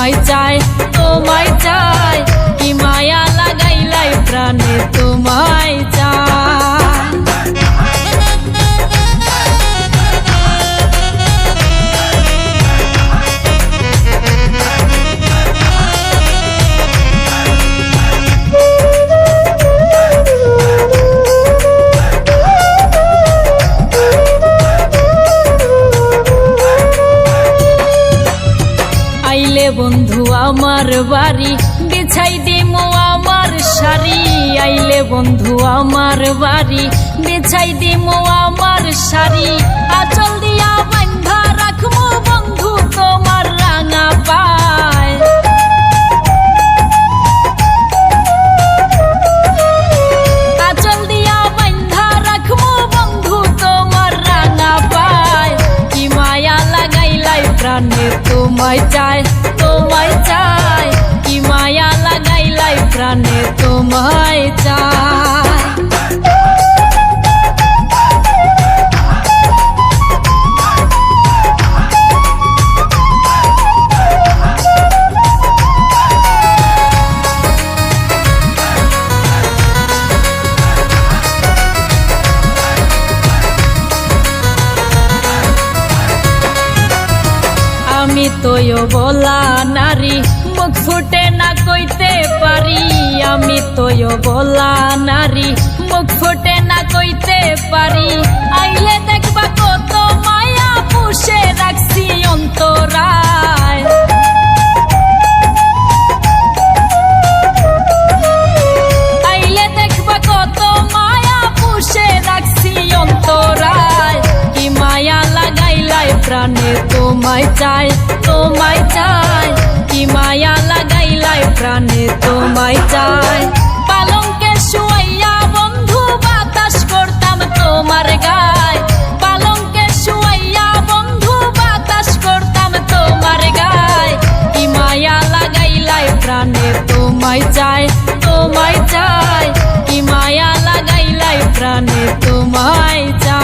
তোমায় চাই তোমায় চাই, কি মায়া লাগাইলাই প্রাণে তোমায় চাই। আইলে বন্ধু আমার বাড়ি বিছাই দিমু আমার শাড়ি, আইলে বন্ধু আমার বাড়ি বিছাই দিমু আমার শাড়ি, আঁচল দিয়া বান্ধা রাখমু বন্ধু তোমার রাঙা পায়। আঁচল দিয়া বান্ধা রাখমু বন্ধু তোমার রাঙা পায়, কি মায়া লাগাইলাই প্রাণে তোমায় চাই তোমায় চাই, কি মায়া লাগাইলাই প্রাণে তোমায় চাই। আমি তোয় বলা নারী মুখ ফুটে না কইতে পারি, আমি তোয় বলা নারী মুখ ফুটে না কইতে পারি, আইলে দেখবা কত মায়া পুষে রাখছি অন্তরায়। আইলে দেখবা কত মায়া পুষে রাখছি অন্তরায়, কি মায়া লাগাইলাই প্রাণে তোমায় চাই তোমায় চাই, কি মায়া লাগাইলাই প্রাণে তোমায় চাই। পালঙ্কে শুয়াইয়া বন্ধু বাতাস করতাম তোমার গায়, পালঙ্কে শুয়াইয়া বন্ধু বাতাস করতাম তোমার গায়, কি মায়া লাগাইলাই প্রাণে তোমায় চাই তোমায় চাই, কি মায়া লাগাইলাই প্রাণে তোমায় চাই।